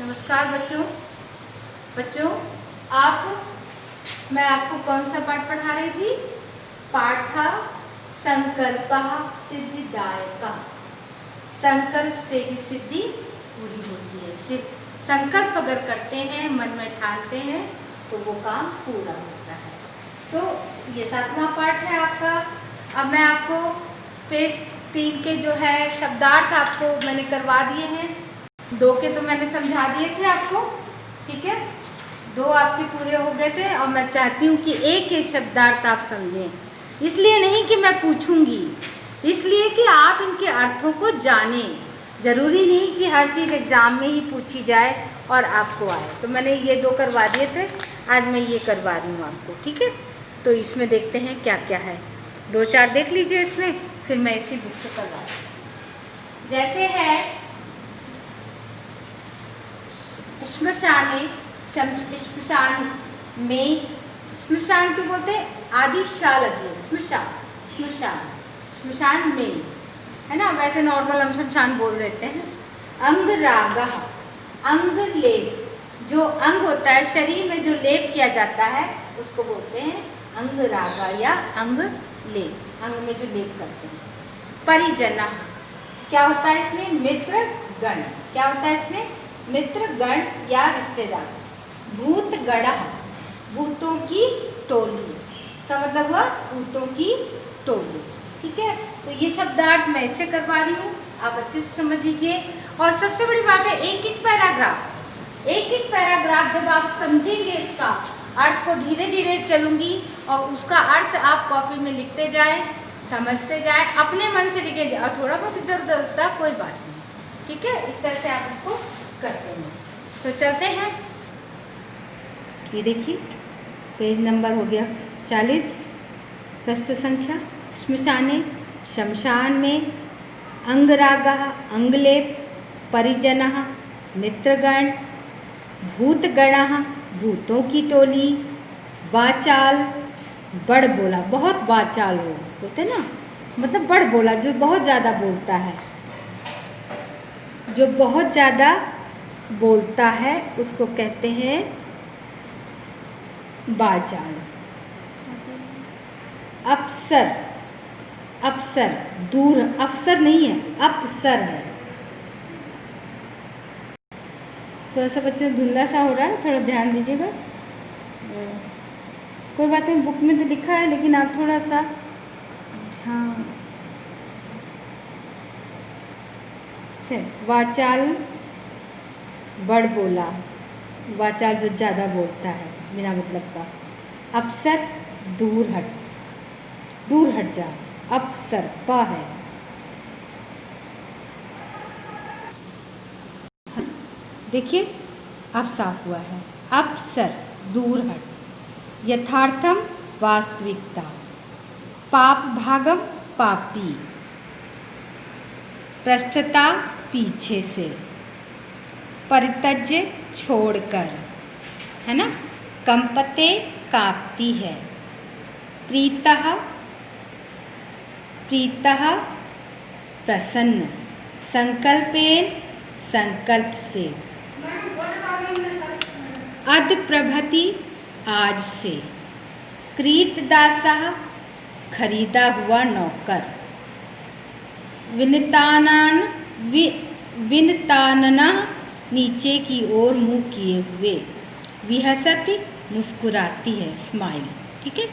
नमस्कार बच्चों मैं आपको कौन सा पाठ पढ़ा रही थी। पाठ था संकल्पः सिद्धिदायकः। संकल्प से ही सिद्धि पूरी होती है। संकल्प अगर करते हैं, मन में ठानते हैं तो वो काम पूरा होता है। तो ये 7वां पाठ है आपका। अब मैं आपको पेज 3 के जो है शब्दार्थ आपको मैंने करवा दिए हैं। 2 के तो मैंने समझा दिए थे आपको, ठीक है। 2 आपके पूरे हो गए थे और मैं चाहती हूँ कि एक एक शब्दार्थ आप समझें। इसलिए नहीं कि मैं पूछूंगी, इसलिए कि आप इनके अर्थों को जानें। ज़रूरी नहीं कि हर चीज़ एग्ज़ाम में ही पूछी जाए और आपको आए। तो मैंने ये 2 करवा दिए थे, आज मैं ये करवा रही हूँ आपको, ठीक है। तो इसमें देखते हैं क्या क्या है। 2-4 देख लीजिए इसमें, फिर मैं इसी बुक से करवा रही हूँ। जैसे है श्मशाने, श्मशान में, श्मशान क्यों बोलते हैं? आदि शाल अग्नि, श्मशान में, है ना। वैसे नॉर्मल हम शमशान बोल देते हैं। अंगरागः, अंग लेप, जो अंग होता है शरीर में जो लेप किया जाता है उसको बोलते हैं अंगरागा या अंग लेप, अंग में जो लेप करते हैं। परिजन क्या होता है इसमें? मित्र गण। क्या होता है इसमें? मित्र गण या रिश्तेदार। भूतगण, भूतों की टोली, इसका मतलब हुआ भूतों की टोली, ठीक है। तो ये शब्दार्थ मैं इससे करवा रही हूँ, आप अच्छे से समझ लीजिए। और सबसे बड़ी बात है एक एक पैराग्राफ जब आप समझेंगे इसका अर्थ को, धीरे धीरे चलूँगी और उसका अर्थ आप कॉपी में लिखते जाएं, समझते जाएं, अपने मन से लिखे जाए। और थोड़ा बहुत इधर उधर होता है, कोई बात नहीं, ठीक है। इस तरह से आप इसको करते हैं। तो चलते हैं, ये देखिए पेज नंबर हो गया 40, प्रश्न संख्या। श्मशाने, शमशान में, अंगरागः, अंगलेप, परिजनः, मित्रगण, भूतगणः, भूतों की टोली, वाचाल, बड़ बोला, बहुत वाचाल हो बोलते ना, मतलब बड़ बोला, जो बहुत ज़्यादा बोलता है, जो बहुत ज़्यादा बोलता है उसको कहते हैं वाचाल। अफसर, अफसर दूर, अफसर नहीं है, अफसर है। थोड़ा सा बच्चों धुंधला सा हो रहा है, थोड़ा ध्यान दीजिएगा। कोई बात नहीं, बुक में तो लिखा है लेकिन आप थोड़ा सा ध्यान से। वाचाल बड़ बोला, वाचाल जो ज़्यादा बोलता है बिना मतलब का। अफसर दूर हट जा, अफसर पा है। देखिए अब साफ हुआ है। अफसर दूर हट, यथार्थम वास्तविकता, पाप भागम पापी, पृष्ठता पीछे से, परित्यज्य छोड़कर, है ना। कंपते कांपती है, प्रीतः प्रसन्न, संकल्पेन संकल्प से, अद्य प्रभति आज से, क्रीतदासः खरीदा हुआ नौकर, विनतानना नीचे की ओर मुंह किए हुए, विहसति मुस्कुराती है, स्माइल, ठीक है।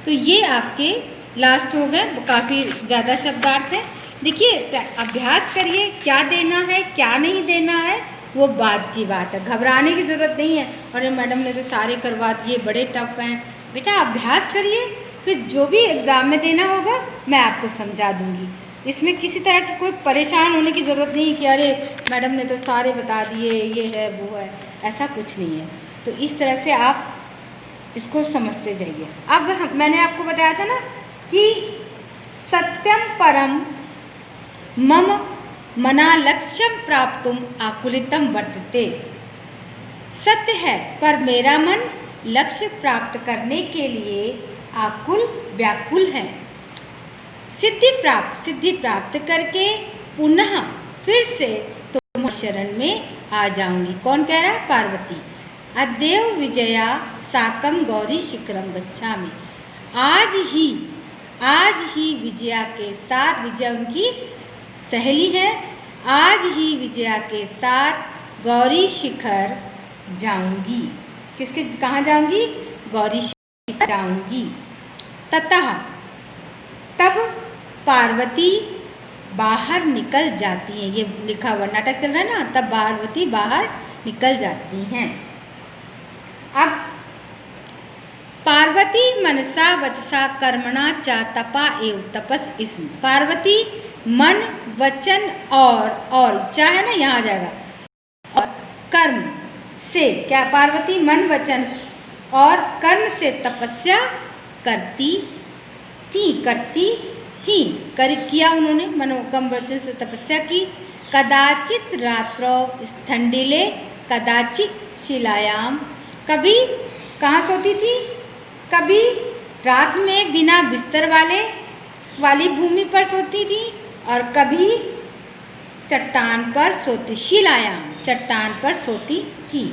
तो ये आपके लास्ट हो गए, काफ़ी ज़्यादा शब्दार्थ है। देखिए अभ्यास करिए, क्या देना है क्या नहीं देना है वो बाद की बात है, घबराने की ज़रूरत नहीं है। अरे मैडम ने तो सारे करवा दिए, बड़े टफ हैं। बेटा अभ्यास करिए, फिर जो भी एग्ज़ाम में देना होगा मैं आपको समझा दूँगी। इसमें किसी तरह की कोई परेशान होने की ज़रूरत नहीं कि अरे मैडम ने तो सारे बता दिए, ये है वो है, ऐसा कुछ नहीं है। तो इस तरह से आप इसको समझते जाइए। अब मैंने आपको बताया था ना कि सत्यम परम मम मना लक्ष्यम प्राप्तुम आकुलितम वर्तते। सत्य है पर मेरा मन लक्ष्य प्राप्त करने के लिए आकुल व्याकुल है। सिद्धि प्राप्त करके पुनः फिर से तुम्हारे शरण में आ जाऊंगी। कौन कह रहा है? पार्वती। अद्येव विजया साकम गौरी शिखरम गच्छामि। आज ही विजया के साथ, विजया उनकी सहेली है, आज ही विजया के साथ गौरी शिखर जाऊंगी। किसके कहाँ जाऊंगी? गौरी शिखर जाऊंगी। ततः तब पार्वती बाहर निकल जाती हैं। ये लिखा हुआ नाटक चल रहा है ना, तब पार्वती बाहर निकल जाती हैं। अब पार्वती मनसा वचसा कर्मणा च तपा एव तपस इसम। पार्वती मन वचन और इच्छा है ना, यहाँ आ जाएगा, और कर्म से, क्या पार्वती मन वचन और कर्म से तपस्या करती थी। किया उन्होंने, मनोकम वचन से तपस्या की। कदाचित रात्रो स्थंडिले कदाचित शिलायाम। कभी कहाँ सोती थी? कभी रात में बिना बिस्तर वाली भूमि पर सोती थी, और कभी चट्टान पर सोती, शिलायाम चट्टान पर सोती थी।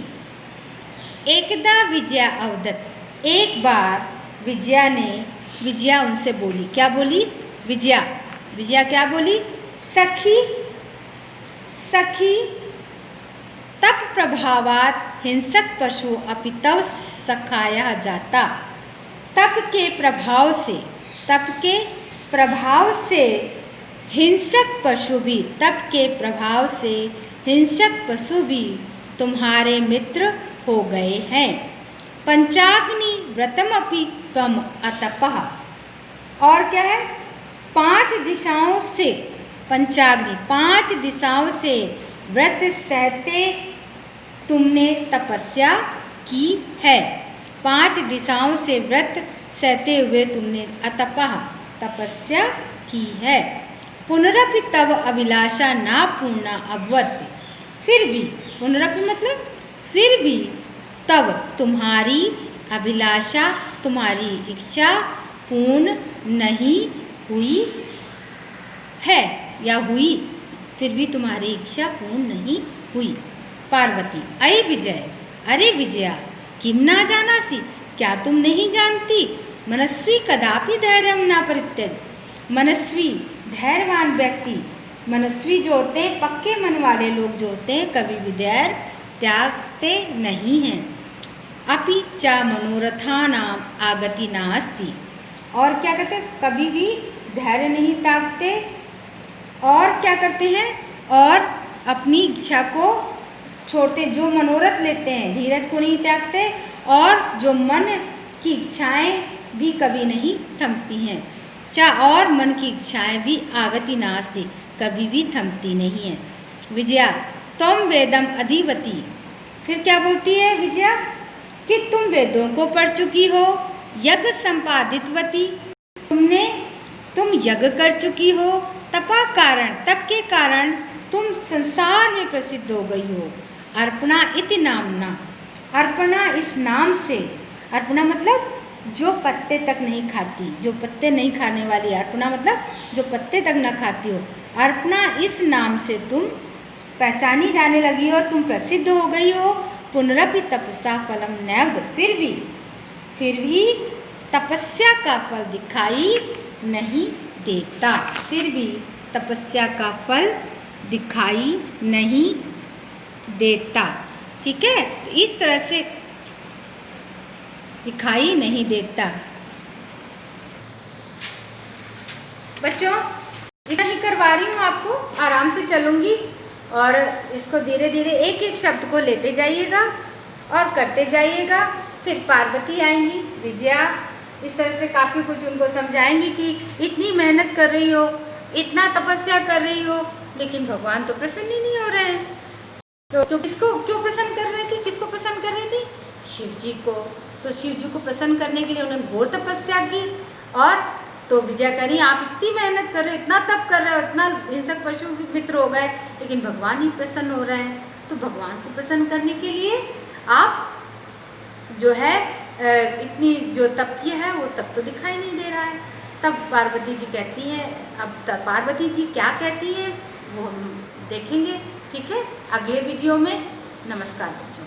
एकदा विजया अवदत। एक बार विजया उनसे बोली। क्या बोली? विजया क्या बोली? सखी तप प्रभावात हिंसक पशु अपि तव सखाया जाता। तप के प्रभाव से हिंसक पशु भी तुम्हारे मित्र हो गए हैं। पंचाग्नि व्रतमपि त्वम अतपः। और क्या है? 5 दिशाओं से, पंचाग्नि 5 दिशाओं से व्रत सहते तुमने तपस्या की है। 5 दिशाओं से व्रत सहते हुए तुमने अतपः तपस्या की है। पुनरपि तव अभिलाषा ना पूर्णा अभवत्। फिर भी, पुनरपि मतलब फिर भी, तब तुम्हारी अभिलाषा, तुम्हारी इच्छा पूर्ण नहीं हुई है, या हुई, फिर भी तुम्हारी इच्छा पूर्ण नहीं हुई। पार्वती अरे विजया किम ना जानासी। क्या तुम नहीं जानती? मनस्वी कदापि धैर्यम ना परित्यज। मनस्वी धैर्यवान व्यक्ति, मनस्वी जो होते हैं, पक्के मन वाले लोग जो होते हैं, कभी भी धैर्य त्यागते नहीं हैं। अपि च मनोरथानाम आगति नास्ति। और क्या कहते हैं? कभी भी धैर्य नहीं त्यागते, और क्या करते हैं? और अपनी इच्छा को छोड़ते, जो मनोरथ लेते हैं, धीरज को नहीं त्यागते, और जो मन की इच्छाएं भी कभी नहीं थमती हैं। और मन की इच्छाएं भी आगति नास्ति, कभी भी थमती नहीं है। विजया तुम वेदम अधिवती। फिर क्या बोलती है विजया? कि तुम वेदों को पढ़ चुकी हो, यज्ञ संपादितवती, तुम यज्ञ कर चुकी हो, तप के कारण तुम संसार में प्रसिद्ध हो गई हो। अर्पणा इति नामना। अर्पणा इस नाम से, अर्पणा मतलब जो पत्ते तक नहीं खाती, जो पत्ते नहीं खाने वाली, अर्पणा मतलब जो पत्ते तक न खाती हो। अर्पणा इस नाम से तुम पहचानी जाने लगी हो, तुम प्रसिद्ध हो गई हो। पुनरपि तपसा फलम नैवद। फिर भी तपस्या का फल दिखाई नहीं देता। फिर भी तपस्या का फल दिखाई नहीं देता। ठीक है, तो इस तरह से दिखाई नहीं देता। बच्चों इतना ही करवा रही हूँ आपको, आराम से चलूँगी, और इसको धीरे धीरे एक एक शब्द को लेते जाइएगा और करते जाइएगा। फिर पार्वती आएंगी, विजया इस तरह से काफ़ी कुछ उनको समझाएंगी कि इतनी मेहनत कर रही हो, इतना तपस्या कर रही हो, लेकिन भगवान तो प्रसन्न ही नहीं हो रहे हैं। तो किसको क्यों प्रसन्न कर रहे थे? किसको प्रसन्न कर रही थी? शिव जी को। तो शिव जी को प्रसन्न करने के लिए उन्हें घोर तपस्या की। और तो विजया कह रही आप इतनी मेहनत कर रहे हो, इतना तप कर रहे हो, इतना हिंसक पशु मित्र हो गए, लेकिन भगवान ही प्रसन्न हो रहे हैं। तो भगवान को प्रसन्न करने के लिए आप जो है इतनी जो तप किया है वो तप तो दिखाई नहीं दे रहा है। तब पार्वती जी कहती हैं, अब पार्वती जी क्या कहती हैं वो हम देखेंगे। ठीक है, अगले वीडियो में। नमस्कार बच्चों।